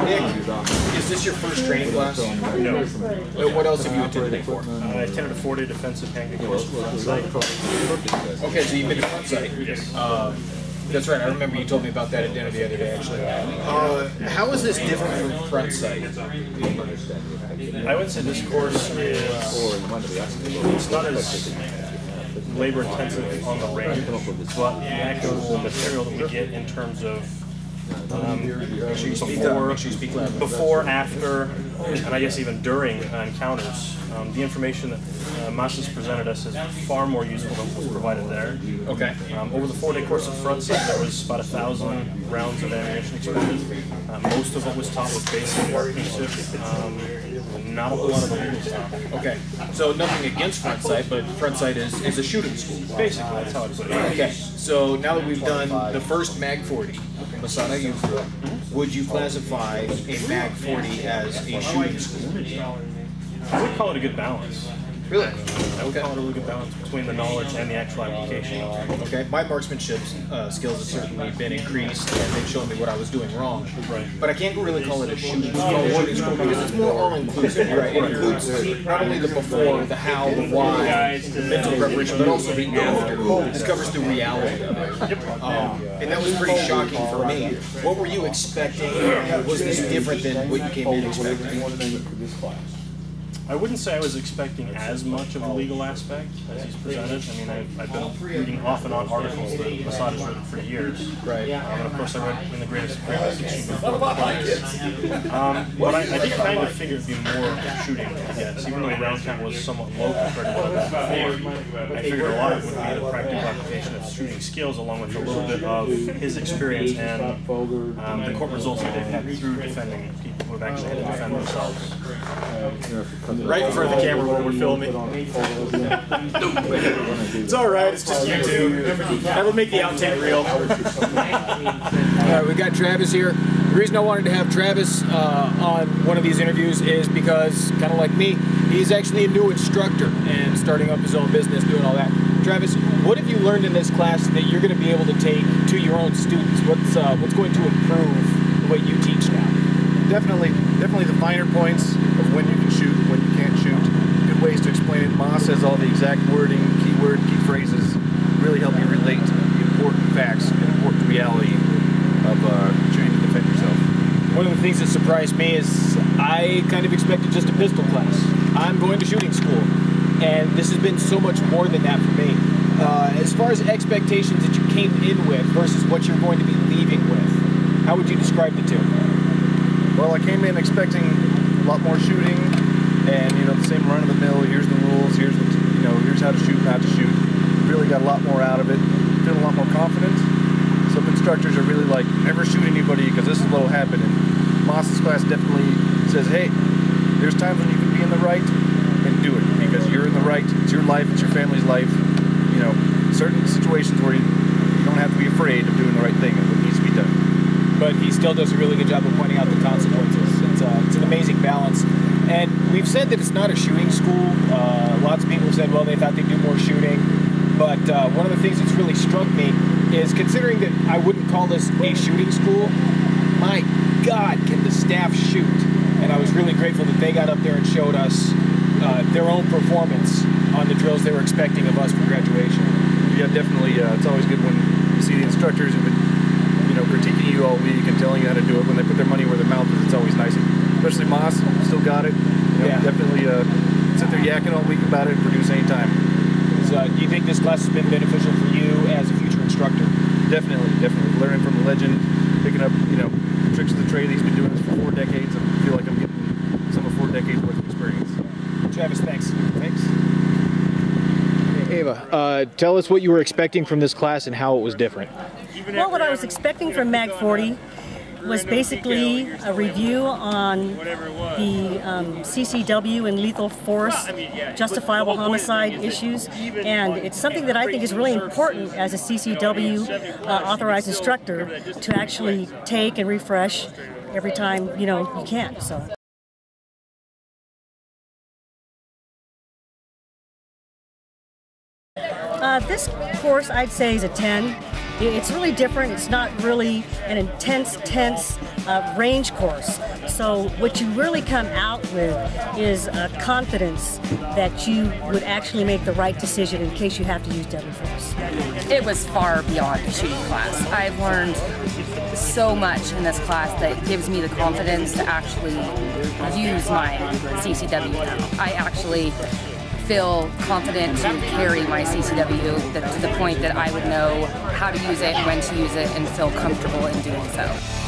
Nick, is this your first training class? No. What else have you attended before? I attended a 4-day defensive handgun course for front sight. Okay, so you've been to front sight. Yes. That's right, I remember you told me about that at dinner the other day, actually. How is this different from front sight? I would say this course is, it's not as labor intensive on the range, but the actual material that we get in terms of before, after, and I guess even during encounters. The information that Massad's presented us is far more useful than what was provided there. Okay. Over the 4-day course of front sight, there was about 1,000 rounds of ammunition expended. Most of what was taught was basic workmanship, not a whole lot of the legal stuff. Okay. So nothing against front sight, but front sight is a shooting school. Basically, that's how I put it. Okay. So now that we've done the first MAG-40, Massad Ayoob Group, would you classify a MAG-40 as a shooting school? I would call it a good balance. Really? I would call it a really good balance between the knowledge and the actual application. Okay, my marksmanship skills have certainly been increased, and they've shown me what I was doing wrong. Right. But I can't really call it a shooting school because it's more all-inclusive. Right. It includes not only the before, the how, the why, the mental preparation, but also the after. This covers the reality of it. And that was pretty shocking for me. What were you expecting? Was this different than what you came in expecting? I wouldn't say I was expecting as much of a legal aspect as he's presented. I mean, I've been reading off and on articles that Massad has written for years. Right. And of course I read In the Greatest Fiction before the class. But I did kind of figure it'd be more shooting, I guess. Even though the round count was somewhat low compared to what I've done before, I figured a lot of it would be the practical application of shooting skills along with a little bit of his experience and the court results that they've had through defending people who have actually had to defend themselves. Right in front of the camera when we're filming. It's alright, it's just YouTube. That'll make the outtake real. Alright, we've got Travis here. The reason I wanted to have Travis on one of these interviews is because, kind of like me, he's actually a new instructor and starting up his own business, doing all that. Travis, what have you learned in this class that you're going to be able to take to your own students? What's going to improve the way you teach now? Definitely the finer points of when you can shoot, when you can't shoot. Good ways to explain it. Moss has all the exact wording, keyword, key phrases, really help you relate to the important facts and important reality of trying to defend yourself. One of the things that surprised me is I kind of expected just a pistol class. I'm going to shooting school, and this has been so much more than that for me. As far as expectations that you came in with versus what you're going to be leaving with, how would you describe the two? Well, I came in expecting a lot more shooting, and the same run-of-the-mill. Here's the rules. Here's what, here's how to shoot, not to shoot. Really got a lot more out of it. Feeling a lot more confident. Some instructors are really like, never shoot anybody because this is what'll happen. And Mass's class definitely says, hey, there's times when you can be in the right and do it because you're in the right. It's your life. It's your family's life. Certain situations where you don't have to be afraid of doing the right thing and what needs to be done. But he still does a really good job of pointing out the consequences. It's an amazing balance. And we've said that it's not a shooting school. Lots of people have said, well, they thought they'd do more shooting. But one of the things that's really struck me is considering that I wouldn't call this a shooting school, my God, can the staff shoot. And I was really grateful that they got up there and showed us their own performance on the drills they were expecting of us for graduation. Yeah, definitely. It's always good when you see the instructors who've been critiquing you all week and telling you how to do it. When they put their money where their mouth is, it's always nice. Especially Moss, still got it. Yeah. Definitely sit there yakking all week about it and produce any time. So, do you think this class has been beneficial for you as a future instructor? Definitely. Learning from the legend, picking up, tricks of the trade. He's been doing this for 4 decades. I feel like I'm getting some of 4 decades worth of experience. Travis, thanks. Thanks. Ava, tell us what you were expecting from this class and how it was different. Well, what I was expecting from MAG-40 was basically a review on the CCW and lethal force, justifiable homicide issues, and it's something that I think is really important as a CCW authorized instructor to actually take and refresh every time you can. So. This course I'd say is a 10. It's really different. It's not really an intense, tense range course. So what you really come out with is confidence that you would actually make the right decision in case you have to use deadly force. It was far beyond a shooting class. I've learned so much in this class that gives me the confidence to actually use my CCW now. I actually feel confident to carry my CCW to the point that I would know how to use it, when to use it, and feel comfortable in doing so.